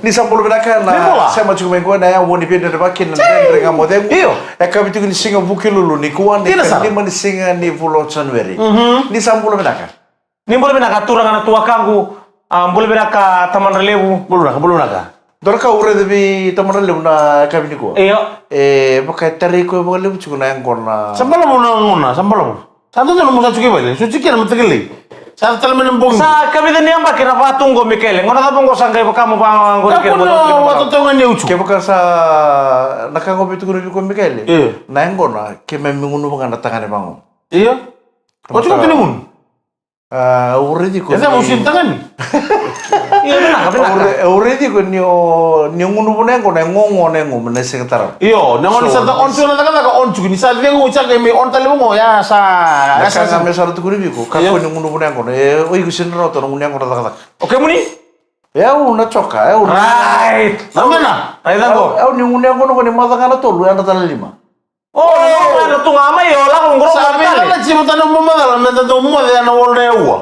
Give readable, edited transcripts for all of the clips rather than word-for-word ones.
Ni sampul bedakan na sama cuma ko na ya woni pede de bakin na renga modem. Iyo. E kabitu ni singa bukilulu ni kuan ni man singa ni fulo January. Ni sampul bedakan. Ni boleh benaka turang anak tua kanggu. Boleh benaka taman relewu. Belum naka. Dorka ure de bi taman relewu na kabini ko. Iyo. Pakai teri ko boleh bucu na yang korna. Sambal mo. Satu tu musa cuki balik. Suci kira mati Sa tal menembung. Sa kami tadi yang pakai apa tunggu Mikel. Ngono apa ngos sangkai kamu bang ngos kira bodoh. Waktu tu ngani ucu. Ke baka sa nakango bitu ko ko Mikel. Na yang korna ke memungunu bang tangan bangun. Iya. Kau cuma tinimun. Already ko. Esa musim tangan. Iya benar. Already ko ni ngunu punya ko na ngongo na ngo menese ketara. Iyo, nangon sa on so na ka on cugi ni sa lengo cha ke me on tale mo ya sa. Asa sa me sa tu kuri biko. Ka ko ni ngunu punya ko oi gusin ro to ngunu ngo ta. Oke muni. Ya una choka, Right. Namana? Ay dango. Ni ngunu ngo ni mata kana to lu anda tala lima. Oh, ano tu ngama yo lang ngoro. Sabi na chimo tanong mo madala menta to mo de na wol na uwa.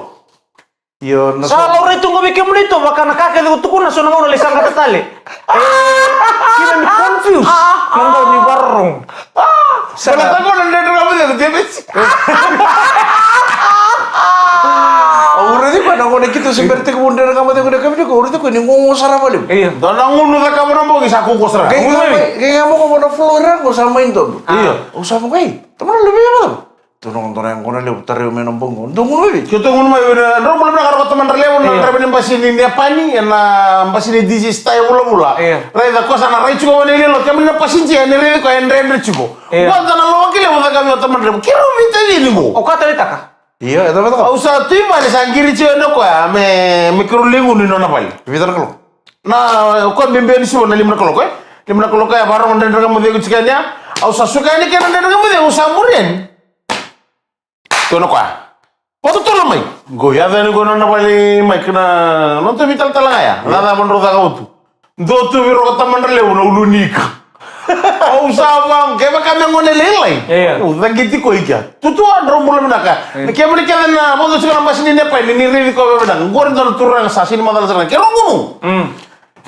Yo na sa laure tu ngobi ke munito baka nakake tu kuna so ngono le sanga tatale. Kira mi confused. Nando ni barrong. Sa na ko na ndero mo de debes. Already ko na ko na kito si Berte ko ndero ka mo de ko already ko ni ngongo sara bali. Iya. Dona ngunu da ka mo mo sa ko kosra. Kaya mo ko na flora ko sa main to. Iya. Usah mo kay. Teman lebih apa? Tunong yang ko na le utare me no bongo. Ndungu lebih. Kito ngunu ma ro mo na karo teman relevo na rebe ni basi ni pani na basi ni disi stay mula. Rai da cosa na rai chugo ni lo kami na pasinci ni rebe koendre chugo. Wa da na lo kile mo da kami teman relevo. Kiro vitali ni mo. O kata taka. Iya, itu betul. Usa tu mali sangiri che no ko me mikrolingu ni no na pali. Vitar kalau. Na ko bimbe ni so na limna ko ko. Limna ko ko ya baro ndendre ka mo de kuchikanya. Usa suka ni ke ndendre ka mo de usa murien. Tono kwa. Poto tolo mai. Goya da ni gono na pali mai kana no to vital talaga ya. Nada mon roda ka utu. Do tu viro ka tamandre uno unika. Au sabang ke ba kami ngone lelai. Uda giti ko ikya. Tutu andro mulo naka. Ke mri ke na bodo sika na basini ne pa ni ri ko ba dan. Gor don turang sa sini madal sa. Ke ngunu.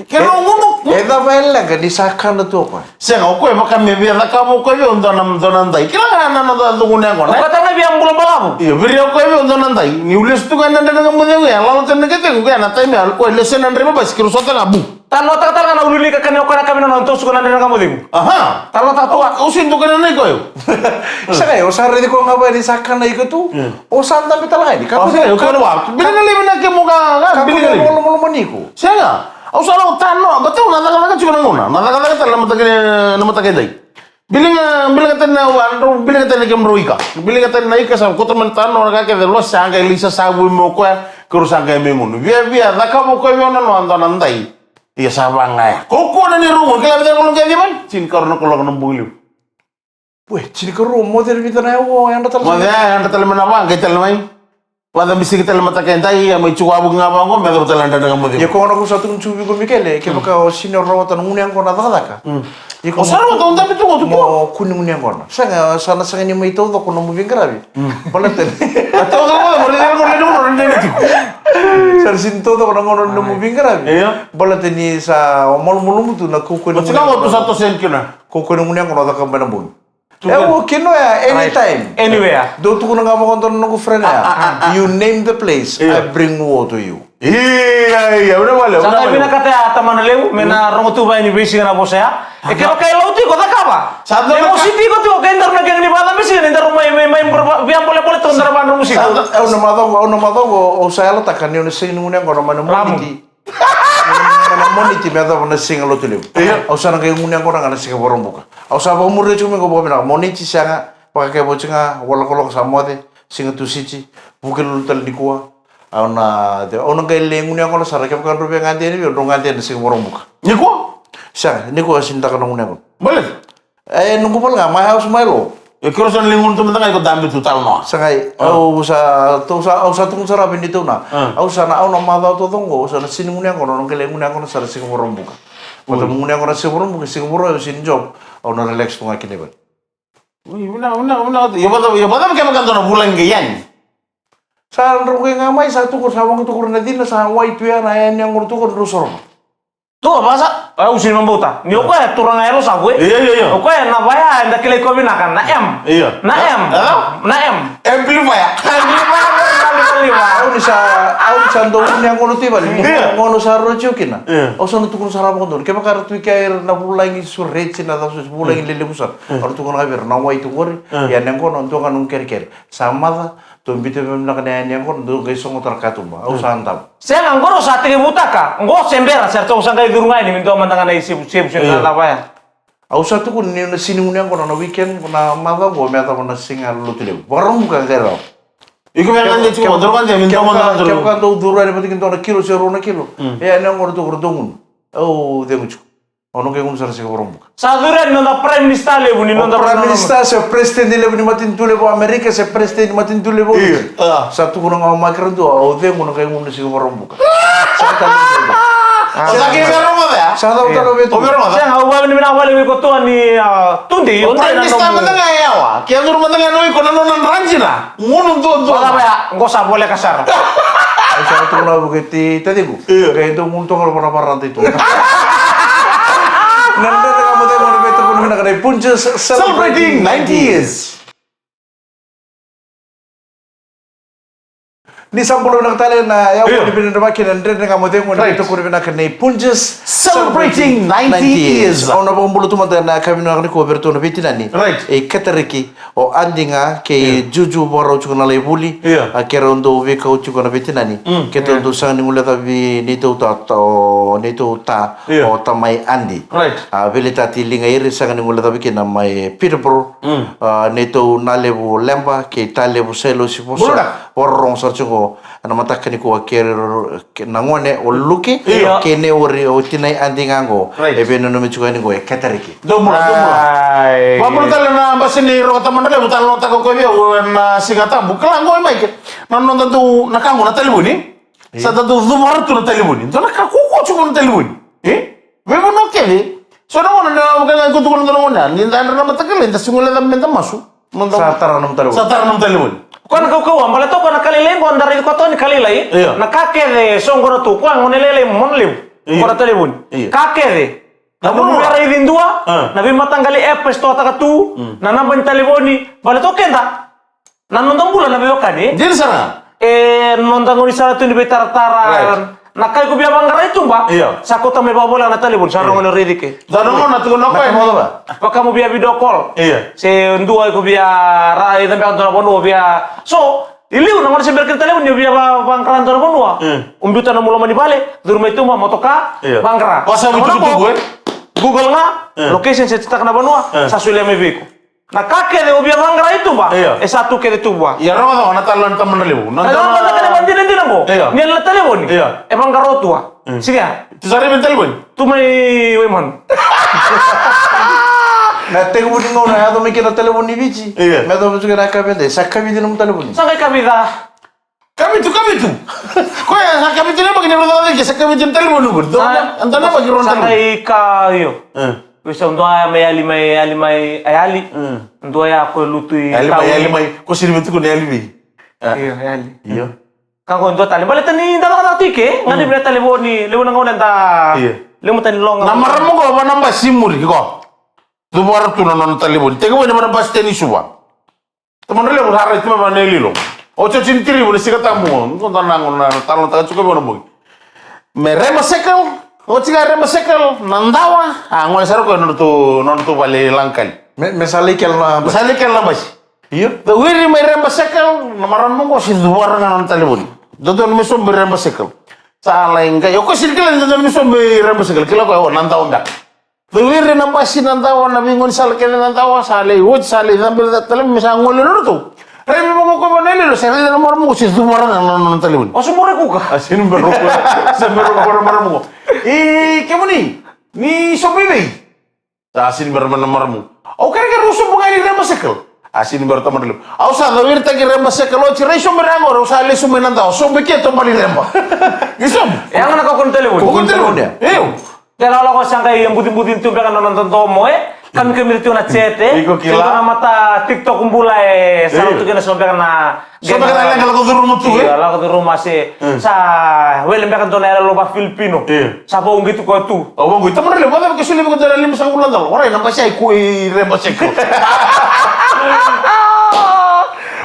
Ke ngunu. Eda bella ka di sakkan to ko. Senga ko ba kami bi da ka mo ko bi ondon ndai. Kila na na do ngune ko. O kata na biang bulo balamu. Iya, beri ko bi ondon ndai. Ni ules tu kan ndai ngam mo ya. Lalu tan ke te ko na tai me al ko lesen ndai ba bas kiru sota ngabu. Talo tak kana ululi ka kana kami nonton suka ndai kamu dimu. Aha. Talo tak tua. Usin tu kan nai ko yo. Saka yo sarre di ko ngaba di sakkan na iko o santa betal di. Ka ko na wa. Bili na libe na ke mo ka. Bili na mo maniku. Senga. Au sala tanno, betul na ka cuma ngona. Na ka tal na mata ke dai. Biling ka na wan, biling ka na ke mruika. Biling ka na ika sa ko to man tanno ka ke de lo sanga lisa sabu mo ko kuru sanga me mun. Via da ka mo ko yo na no ando nandai. Iya sabang ay. Ko na ni rumo kila bida ko ngi man. Cin karno ko lo bunglu. Weh, cini ko rumo der bida na yo yang datal. Mo ya yang datal mana bang ke tal mai. Wada bisi kita lemata kentai ya mai cuwa bunga bango me datal anda dengan mo. Ya ko na ko sa tun chubi ko Mikele ke baka o senior rawatan ngunyang ko na daka. O sarwa to tapi tu tu mo kuning ngunyang ko na. Sanga sana sanga ni mai to ko no mo bingarabi. Balatan. Atau ko mo le ti. Sar sinto to ko no mo bingarabi. Iya. Balatan ni sa mol mulu tu na ko ko O cika mo tu satu sen kina. ko ngunyang ko na daka bana bun. Kino ya anytime. Anywhere. Do tu ko nga mo konton no friend ya. You name the place, I bring water to you. Iya, udah boleh. Saka bina kata taman lewu mena rongo tu ba ni bisi na bosea. E ke kay lauti ko ta kaba. Mo siti ko tu ko endar na keng ni bata bisi na endar mai biang boleh to ndar ban musik. Au no mato o sa ela takan ni sing ngunyang ko na moniti. Mana moniti me da na sing lo tuliu. Au sa na kay ngunyang ko na sing borong buka. Au sa ba umur cuma ko bobina moniti sanga pakai bocinga wala kolok samode sing tu sici bukil tel di kuah. Au na kay lengunyang ko na sa rakam kan rupiah ngante ni ro ngante sing borong buka. Ni ko? Sa ni ko sinta kan ngunyang ko. Boleh. Nunggu pal nga my house my law. Ya kira san lingun tu mentang ikut dambi tu tal no. Sangai au sa tung sara bindi tu na. Au sa na au na ma to tongo sa na sini ngunyang ko no kele ngunyang ko na sa sing borong buka. Pada ngunyang ko na sing borong buka sing borong sin job au na relax tu ngakini ba. Ui, una. Ya pada ke makan tu na bulan ke yan. Sa ro ke ngamai sa tu ko sa wang tu ko na din sa wai tu ya na yan yang ro tu ko rusor. Tuh bahasa usin membuta. Ni oke turang aero sa gue. Iya. Oke na baya nda kile ko binakan na M. Iya. Na M. Na M. Amplifier. Au ni sa ndo unyang kono tiba ni. Ngono sa rojukin na. Au sa nutukun sa ramo kono. Kaya bakar tu kair na bulangi surreci na tasu bulangi lele busar. Au tukun kabir na wai tu gori. Ya nang kono tu kan ker. Sama da tu bitu memna kana yang kono tu kai songo terkatumba. Au sa antam. Saya nggak saat ini butaka. Nggak sembera. Saya tahu sangkai di rumah ini minta mantangan isi apa ya. Au sa tu kun ni na sini unyang kono na weekend na maga go meta kono singa lu tu le. Borong bukan kero. Iku memang dia cuma dorong aja minta mantan Kaya kan tu duru ada penting tu na kilo sero na kilo. Ya nang kono tu kordongun. Oh dia mucu. Ono kaya kun sarasi borong buka. Saduran nonda prime minister lebu ni nonda Prime Minister se presidente lebu ni matin tu lebu Amerika se presidente matin tu lebu. Satu kuna ngau makran tu au dia kuna kaya kun sarasi borong buka. Saya kira rumah ya. Sa tahu tahu betul. Saya nggak ubah ni awal lebih kotor ni tundi. Prime Minister matanga ya wa. Kia dulu matanga noi kono nonan ranjina. Ngunung tu. Apa ya? Nggak usah boleh kasar. Sa tu kuna bukiti tadi bu. Kaya itu muntung kalau pernah parang itu. Nanti kamu tengok di betul pun nak ada punches Celebrating 90 years. Ni sampul nak tali na ya di pindah makin dan kamu tengok di betul pun nak ada punches Celebrating 90 years. Au na bombulu tu mata na kami nak ni ko bertu na bitina ni. Right. Katariki o andinga ke juju boro chukuna le buli. Kera ondo we ka chukuna bitina ni. Keto ondo sang ni ngula tabi ni tu ta o tamai andi. Right. Velita ti linga iri sang ni ngula tabi ke na mai Peterborough. Ni tu na lebu lemba ke ta lebu selo si poso. Porong sarchungo ana matakani ko ker nangone o luki ke ne ori o tinai andingango ebe no me chukani go katariki. Domro. Babul kala na basini rota mandale butan lota ko biya na sigata bukala ngo mai ke. Non tantu nakango na talibuni. Sa tantu dumar tu na talibuni. To nakakuko chuko na talibuni. Bebo no keve. So na na mga kutu ko na ni ndana na matakali ta singula da menta masu. Sa taranam talibuni. Sa taranam talibuni. Kuan kau ambala to kana kali leng kon dari koto ni kali lai. Na kake de songoro tu kuan ngonelele monleu. Kora telebun. Kake de. Na bumera idindua. Na bimatanggali epes to takatu. Na namban teleboni. Bala to kenda. Na nondang bulan na biokani. Jadi sana. Nondang unisara tu ni betar-taran. Na kay ko biya bangara itu ba? Sa kota may babola na telebon sa rongo ridike. Danong na tugon ako mo ba? Pagka mo biya video call. Si ndua ko biya rai tambe antara bono biya. So, iliu na sa berkel telefon biya bangkaran antara bono. Umbuta na mulo mani bale, durma itu ma motoka bangkara. Wasa mo tutugo Google nga location sa titak na bono sa sulia may biko. Na kake de biya bangkara itu ba? Satu ke de tuba. Ya ro na talon ta mandalibu. Ano ba na kani bandin mo? Niyan la telefon. Bangkara tua. Sige. Tu sari ben telefon. Tu may man. Na tengo budi ngau na ato mikir na telefon ni bici. Me to bukan nak kabende. Sakka bidi num telefon. Sangkay kabida. Kami tu. Ko ya sa kami tu na bagni ro da ke sa kami tu telefon nu. Do antana bagni ro telefon. Sangkay kayo. Bisa untuk ayali ayali. Untuk aku lutui. Ali mai. Ko sini bentuk ko ali. Iya ayali. Iya. Kau untuk tali balik tani dalam kata tike. Ngadi beli telefon ni. Lewu nangau nanta. Lewu tani long. Namar mo ko ba namba simuri ko. Dumar tu na non telefon. Tega mo na bas teni suba. Teman le har itu ma ne lilo. Ocho cintiri boleh sikata mo. Ngon tanang na talon ta chuko mo mo. Me rema sekel. O chiga rema sekel nandawa. Ngol saro ko non tu bale langkal. Me sali kel na. Sali kel na bas. Iyo. The wiri me rema sekel namaran mo ko si dumar na non telefon. Dodon me sombe rema sekel. Sala inga yo ko sirkel dodon me sombe rema sekel. Kila ko nandawa ndak. Bewiri na pasi nantawa na bingon sal kene nantawa sale wot sale sambil telepon misal ngolero tu. Remi mo ko banele lo sale na mar mo si dumara na telepon. O sumure ku ka. Asin berro ko mar mo. Kemuni? Ni sobibe. Asin berro mar mo. O kare ke rusu bunga ni rema sekel. Asin berro tamar lu. Au sa dawir ta ke rema sekel o chire so meramo ro sale su menantawa. So beke to mali rema. Gisom. Yang nak kau kon telepon. Ko telepon ya. Kalau ko sangkay yang butin-butin tu kan nonton tomo kami itu na cete. Iko kila. Sila na mata TikTok kumbulay. Sa ito kina sampai na. Sampai ka lang kalau kau rumah tu Iya, lah ke rumah sih. Sa, welem bekan to na loba Filipino. Sa po gitu ko tu. Oh, bang, itu mana lepas apa kesini bukan dari 5 bulan dah. Orang yang nampak saya kui rembat sekor.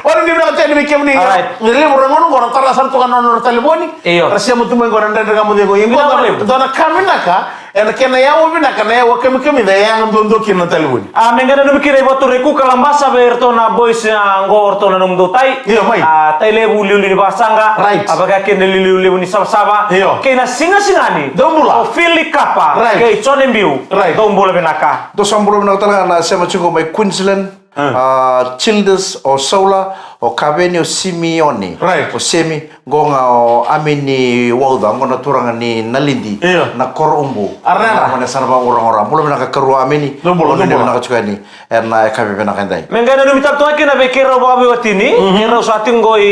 Orang di belakang saya demikian ni. Jadi orang terasa tu kan orang telepon ni. Iyo. Rasia mutu main orang dan kamu dia yang kau tu nak kami nak kena ya, kena ya, kami dah yang untuk kena telepon. Mengada nu mikir ibu tu reku kalambasa berto na boys na ngor to na nung dotai. Iyo, mai. Tai lebu liu ni basanga. Right. Apakah kena liu ni sama-sama. Iyo. Kena singa ni. Dombula. O fili kapa. Right. Kay chonembiu. Right. Dombula benaka. To samburo na talaga na siya macungo may Queensland, Childers o Saula o Cavani o Simeone. Right. O Semi gonga o amini wauda ngona turangan ni Nalindi. Iya. Na korumbu. Arena. Mana sarba orang-orang. Mula na karu amini. Dombolo, dombolo. Na kacuka ni. Na kabe na kandai. Mengada nu mitap tuaki na bekira babi watini. Kira usating goi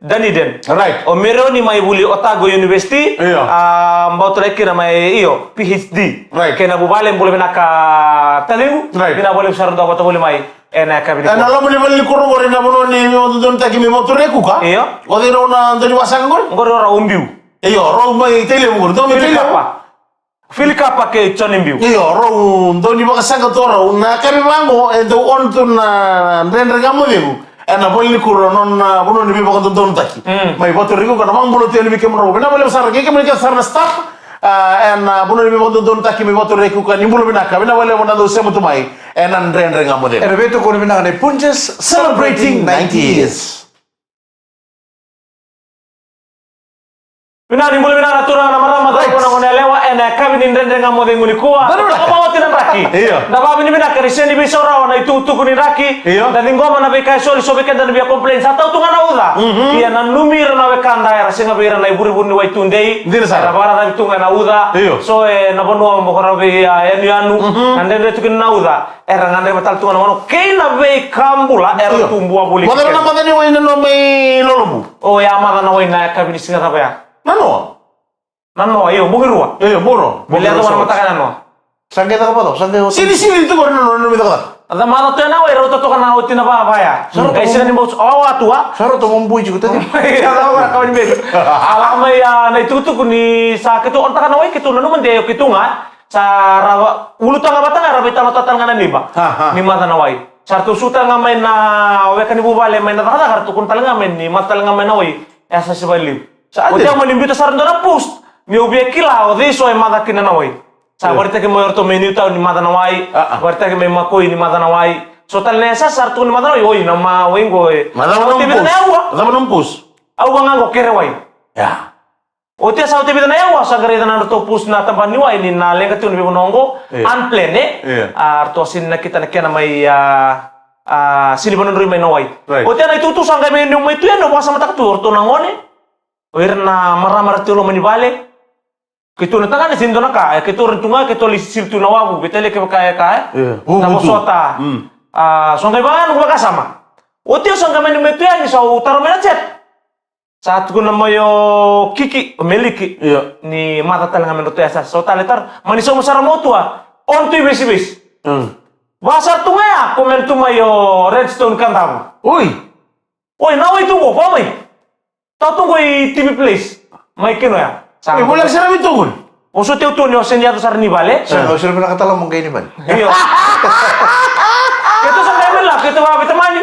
Dunedin. Right. O mero ni mai buli Otago University. Iya. Mbau terakhir na mai iyo PhD. Right. Kena bubale boleh benaka taliu. Right. Bina boleh besar untuk boleh mai. Enak kabin. Kalau boleh beli kurung orang nak bunuh ni mau tu tak kimi motor aku kah? Iya. Kau tidak nak jadi pasang kau? Ngor ora umbiu. Iyo, orang mai tele mur, tu mai tele. Fili kapa ke chonembiu. Iyo, orang tu di pasang kau tu orang nak kami mango, itu on tu na render kamu dia. Enak boleh kurung non bunuh ni biar kau tu tak. Mai motor aku kan mang bunuh tu ni biar kau. Bina boleh besar, kau kami besar staff. Bunuh ni biar kau tu tak kimi motor aku kan. Ni boleh bina kau. Bina boleh mana tu semua tu mai. Enak render kamu dia. Era beto kono binang ni Punches celebrating 90 years. Bina ni boleh bina aturang na marama ta kona kona lewa enak kabin rende ngamo de nguli kuwa. Apa mau tinan raki? Iya. Na babi ni bina kerisen di bisora na itu tu kunin raki. Iya. Dan ngoma na bekai soli so bekai dan biya komplain sa tau tu ngana uda. Iya na numir na bekanda era singa bira na iburi buni wa itundei. Ndiri sa. Era bara na itu ngana uda. Iya. So na bonua mo kora be anu ande de tu na uda. Era ngande batal tu ngana kei na be kambula era tumbua buli. Mana mana ni wai nano mai lolobu. Oh ya mada na wai na kabin singa ta ya. Nano. Nano ayo bugirwa. Iya, boro. Beliau tu mana mata kanan Sangke tak apa tu? Sangke Sini tu kau nano minta kata. Ada mana tu na wai rota tu kana uti na ba ya. Kai sini ni bos awa tua. Saro to mombui juga tadi. Ya tahu kan kawan ni. Alam ya na itu tu kuni sa ketu onta kana wai ketu nanu mende ketu nga sa rawa ulu tanga batanga rabi tama tatan kana ni ba. Ni mata na wai. Sartu suta nga main na we kan ibu bale main na kata kartu kun talenga main ni mata talenga main na wai. Asa sebalik. Sa dia malimbi tu saran dona post. Mi ubie kila o de so e mada kina na wai. Sa berita ke moyor to menu tau ni mada na wai. Berita ke mai makoi ni mada na wai. So tal nesa sartu ni mada na wai na ma wai goe. Mana numpus? Au bang go kere wai. Ya. O te sa te bidana yawa sa gare na to pus na tamban ni wai ni na lenga tu ni bonongo unplane. Arto sin na kita na kena mai sini bonon ri mai no wai. O te na itu sangga mai no mai tu no basa mata tu orto na ngone. O na maramar tu lo mani bale. Kitu na tanga ni sindo na ka, kitu rentunga kitu lisil tu na wabu, betele ke kaya na mosota. Songga bangan ko kasama. O te songga mai no mai tu ni sa utaro mena chat. Saat ko na moyo kiki meliki ni mata talanga menurut asa so taletar maniso mo saramo tua on tu bis basar tu ngaya komen tu mayo redstone kantam Oi nawai tu mo pa mai tau tu goi TV place mai keno ya boleh sarami tu kun. o so teu tu ni o senyado sarni bale Saya sudah pernah kata lamong kayak ini ban. iyo keto sa kemen lah keto ba bitamani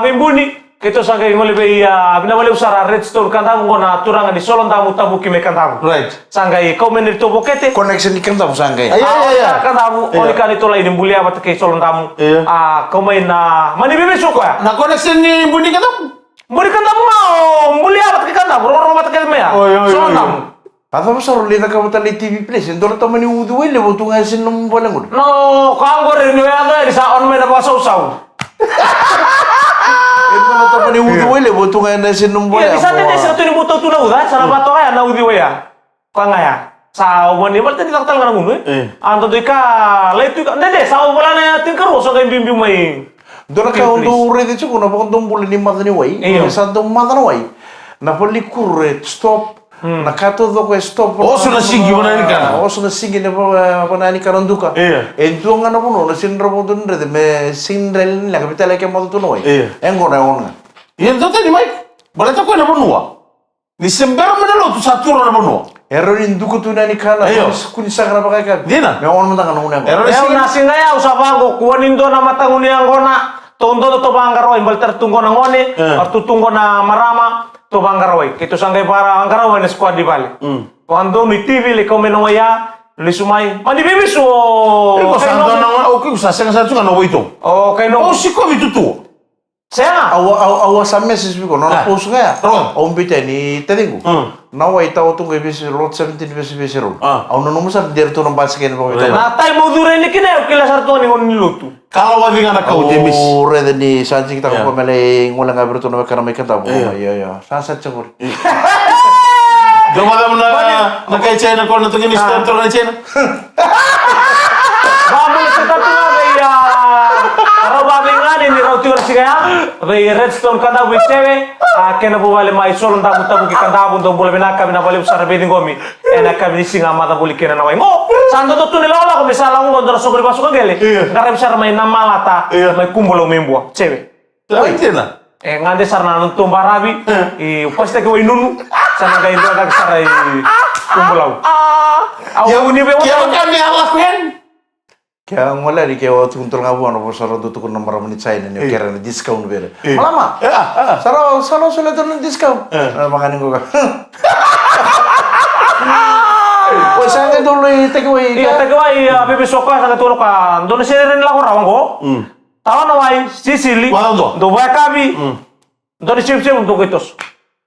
bimbuni keto sa kay ngoli be binawale usara redstone kantam ngona turanga di solon tamu tabu kime kantam Right. sanggai kau menir to bokete Connection ikan tahu sangke. Iya. kantamu oli kan itu lain bulia bat ke solon tamu Iya. kau main mani bebe suko ya Na connection ni bunyi kata? buri kantamu mau bulia bat ke kantamu ro bat ke me ya solon tamu Atau besar lihat kamu tadi TV Plus, itu orang tahu ni udu ele, butuh ngasin nom boleh ngud. no kau gore ni ada di sa on me na pasau sau Itu orang tahu ni udu ele, butuh ngasin nom boleh. ya di sana dia satu ni butuh tu na udah sana bato ya na udi ya kau ngaya sa umani berarti di taktal kana ngunu anto tu ka letu ka nede sa umana tingkaro so kay bimbi mai Dora kau untuk urut itu, kau nampak untuk boleh ni mata ni wai, satu mata ni wai. Napoli kurret stop. Nakato do ko stop. Oso na singi wana ni kana. Oso na singi na apa na ni kana duka. Itu nga na puno na sinra mo dun rede me sinrel ni la capital ke mo tu noi. Engo na ona. Iya tata ni mai. Balata ko na bonua. Ni sembero menelo tu saturo na bonua. Ero ni duku tu na ni kana. Kuni sakra pakai kan. Dina. Me on mata kana una. Ero na singa ya usabango kuanin do na matanguni angona. Tondo to bangaroi balter tunggo na ngone, atau tunggo na marama. To bangaroi, kito sanggai para bangaroi na squad di bali. Quando mi TV le come no ya, le sumai, ma di bebe su. Iko santo na o ki usasa nga sa no boito. Oh, kay no. O siko bitu tu. Saya. Awa samme sis biko no pos nga. Au mbite ni tedingu. Na wa ita o tungo bisi lot 17 bisi ro. Au no musa der to no basi ken bo ita. Na tai mo dure ni kine o kila sarto ni on lutu. Kalau wa vinga na kau demis. O rede ni sanji kita ko mele ngola ngabir to no kana mai kata bo. Iya. Sasa cebur. Doma na kay China ko na to ginis to na China. Vamos sa tatu ya. Aro babi ngani ni rauti ur sigaya. Be redstone kada wichewe. Kena bu wale mai solon da mutabu ki kanda bu ndo bole benaka bina bale usara be ngomi. Ena kabini singa mata buli kena na mai. Ngo sando to tunela ola ko misala ngo ndoro sogri basuka gele. Ngare bisara mai namalata mai kumbulo membua. Chewe. China. Ngande sarna nuntum barabi. Pasti ke nunu. Sana ga indo ga sara kumbulau. Awu ni be Kaya kami Allah kuen. Kaya ngola di kaya waktu untuk ngabu ano po saro tutu ko nomor ni China ni kaya na discount bere. Malama. Saro sulit na discount. Makanin ko ka. Wah sangat dulu take away. Iya take away bebe soka sangat tulok ka. Dono sere la ko rawang ko. Tawa na wai Sicily. Do ba kabi. Dono chip untuk itos.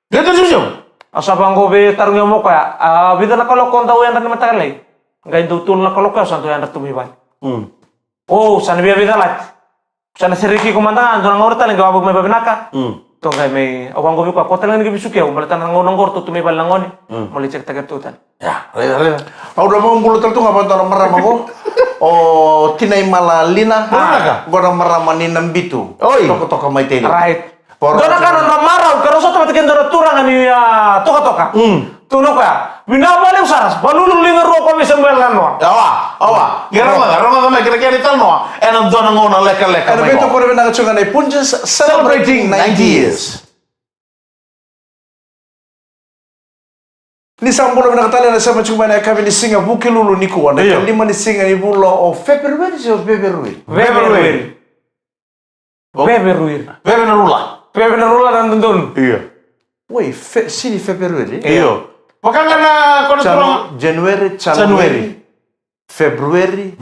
Dito siyo. Asa banggo be tarung mo ka. Bida na kalok kon daw yan na matagalay. Ngay dutun na kalok ka santo yan na tumibay. Oh, sana biar lat. Sana seriki komandan, dorang ngorta lagi babuk me babenaka. Tong kay may awang gobi ko, kota lang ngi bisuki, balatan ng ngonong gorto tumi bal ngoni. Muli cek tagetutan. Ya, rela. Au udah mau bulu tertu ngapa tanam merama ko? Oh, tinay malalina. Gora marama ni nambitu. Toko mai tele. Right. Dona kan on marau, karo so tempat kendo turang ani toka. Tuno ka. Bina bale usaras, balulu lingar ro ko misembel no. Awa. Gerama kira-kira tal no. Enan dona ngona leka-leka. Ano bito ko rin nakachungan ay Punjas celebrating 90 years. Ni sambulo na katali na sama chuma na kami ni singa buki lulu ni kuwa na kalima ni singa ni bulo o February o February. Bebe na rula dan tundun. Iya. Woi, sini February. Iyo. Makanya na kono tulong January, February.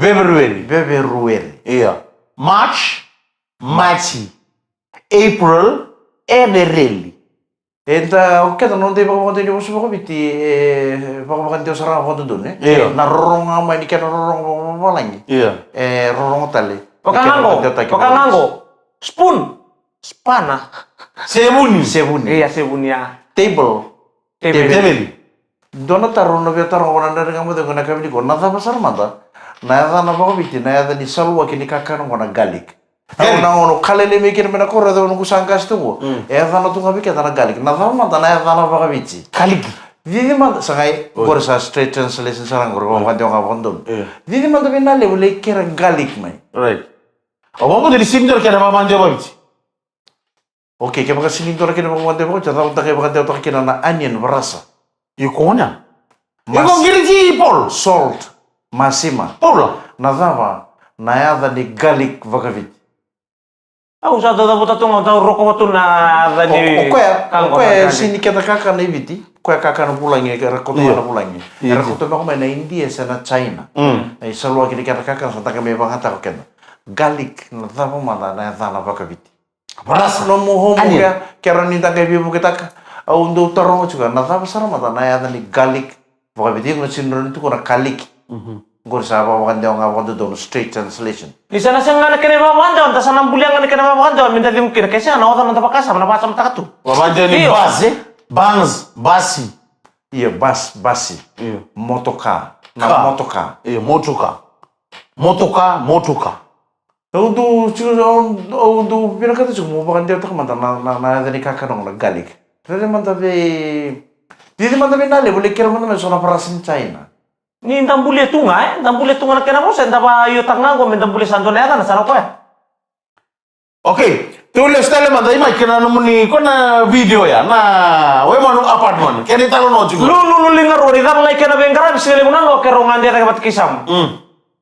Iya. March, April, April. Enta oke non te bako konti mo subo ko biti bako konti usara ko dun Iya. Narorong nga mai dikan narorong malangi. Iya. Rorong tali. Pakanganggo. Spoon. Spana. Sebuni. Iya, sebunia. Table. Dona taruh no biar taruh orang dari kamu dengan kami di kona tak besar mata. Naya na bako biti naya ni salwa kini kakak ngona galik. Aku nangono kalele mikir mena korra do nungu sangkas tu. Na tu ngabi kita na galik. Na sama mata naya na bako biti. Kalik. Didi man sangai korsa straight translation sarang korko kan dia ngapondom. Didi man tu bina le kira galik mai. Right. Awang ko dari sindur kaya na mamanja ba biti. Oke, kaya baka sinindor kina mga mante mo, tsaka kaya baka tayo kina na onion, rasa. Ikonya. Iko giriji Paul. Salt, masima. Paul. Nadava, nayada ni garlic vakavit. Aku sa dada buta tunga tau roko watu na dani. Oke, sini kita kakak na ibiti. Kaya kakak na pulangi, kaya rakoto na pulangi. Rakoto na kumay na India sa na China. Ay salwa kini kaya kakak sa taka may bangata ko kena. Garlic, nadava mata nayada na vakavit. Paras no mo ya kera ni tangga bibu kita au ndo tarong juga na ta besar mata na ya ni garlic pokoknya dia nggak sinron itu kurang kalik gor saba wakan dia nggak waktu don straight translation Di sana sih nggak kena bawa anda, entah sana bulian nggak kena bawa anda, minta dia mungkin kesnya na orang nampak kasar, mana pasam tak tu. Wabanja ni basi. Iya basi motoka Untuk pinakata cuma mau makan dia tak mata na dari kakak dong garlic. Terus mata be Di mata binali boleh kira mana mesona parasin China. Ni tambule tunga na kena mo sen tapa yo tanga ko men tambule santo na na sana ko. Oke, tulis tele manda ima kena nomuni kona video ya. Nah, we manu apartment. Kena talo no juga. Lu lingar ori da lai kena bengkara bisile munan lo kerongan dia tagat kisam.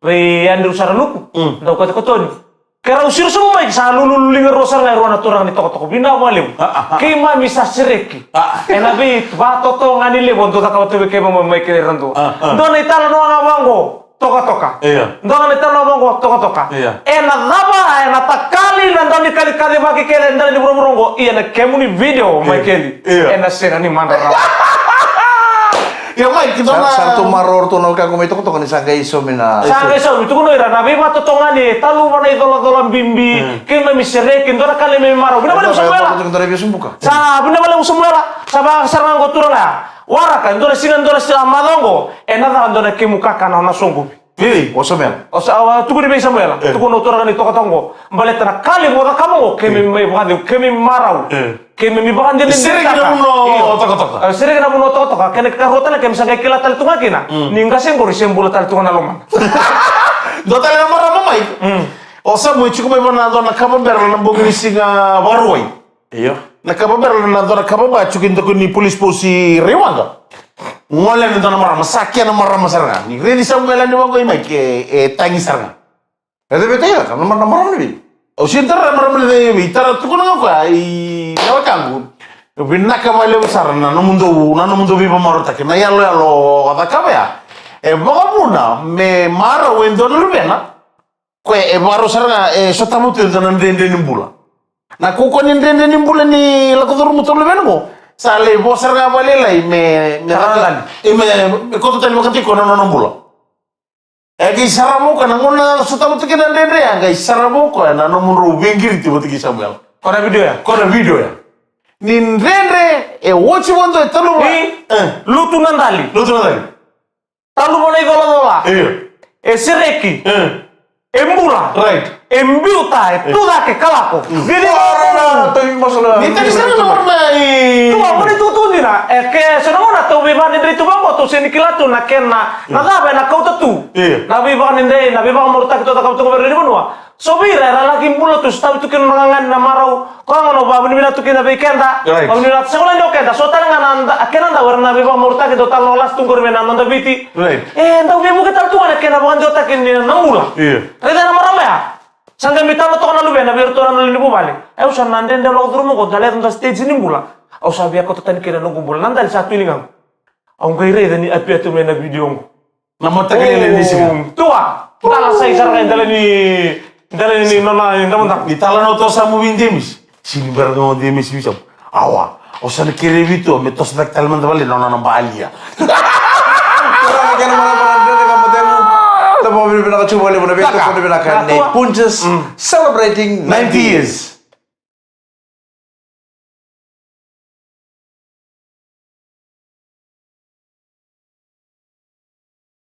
We andu saranuku. Ndau ko ton. Kera usir semua sa lu lingar rosar ngai rona turang ni toko bina walim. Kima misa sereki. Enabi ba toto ngani le bonto ta kau tebe kema mai kere randu. Dona itala no ngawango. Toka. Iya. Dona itala no ngawango toka. Iya. Ena daba ena takali nandani kali bagi kele ndani burongo. Iya na kemuni video mai keli. Ena sena ni manda. Ya mai kita na Satu maror to no ka ko itu ni sangga iso mina. Sangga iso itu kuno ira nabi ma totongani talu mana idola bimbi kema misere kindora kale me maro. Bina bale usumela. Itu dari biasa buka. Sa bina bale usumela. Sa sarang go turanga. Waraka ndora singa ndora sila madongo. Ena ndora kimuka kana na songo. Pilih, osomel. Osa tuku di bisa mela. Tuku no turanga ni tokatongo. Mbale tana kali mo kamu kemi marau. Kemi mi bahan din sere kena muno toka. Sere kena muno toka. Kene karota na kemi sangga kila tal tunga kina. Ninga senggo risembula tal tunga na loma. Do tele na mara mai. Osa mo chiku mai bana do na kaba berla na bogri singa baroi. Iyo. Na kaba berla na do na kaba ba chukin to ni police posi rewanga. Ngole na do na mara masakya na mara masaranga. Ni redi samuela ni wango imai ke tangi saranga. Itu betul ya, kan nomor ni. O sintar mara mele de vitara tu kono ko ai nawa kangu. Binna kaba le sarana no mundo viva marota ke na yalo ada kaba ya. E bogamuna me mara wendo no bena. Kwe e baro saranga sotamu te dana ndende nimbula. Na kuko ni ndende nimbula ni la ko dormu to le bengo. Sale bo saranga vale lai me me ko to tani wakati ko no nimbula. Egi saramu kana ngona sotamu te kena ndende ya ngai saramu ko na no munro bengiri ti botiki Samuel. Kona video ya. Ni ndende e wochi wondo e talo. Lutu nandali. Talu mana idola. Iya. E sereki. Embula. Right. Embiuta tu dake kalako. Video Tapi masalah. Ni tadi sana nomor mai. tu apa itu tu dina. Ke senona tu biban dari tu bango tu sini kilatu na kena. Na dabe na kau tu. Na biban inde, na biban murta kita kau tu beri benua. Sobira era lagi mula tu stabi tu kena ngangan na marau. Kau ngono ba bini tu kena bekenda. Ba bini sekolah ndo kenda. So tara ngana kena nda warna biban murta kita tal lolas tunggur mena nanda biti. Nda bibu kita tu na kena bukan jota kena namula. Reda na marama ya. Sangga mitalo to kana lu bena biar to na libu balik. Usan nande nda lo durmo ko dale nda stage ni mula. Au sabi ako to tan kena nunggu bulan nanda satu lingam. Au ngai reda ni api atu mena video mo. Na mota kele ni sini. Tua. Tala sai sarga dale ni nona ndamanta. Di tala no to samu vindemis. Sini berdo demis bisa. Awa. Osan kere vito me tos dak talman vale nona na balia. Kurang kan mana dia kamu temu. Tapi mobil bina kacu boleh bina betul boleh bina kan. Punches celebrating 90 years.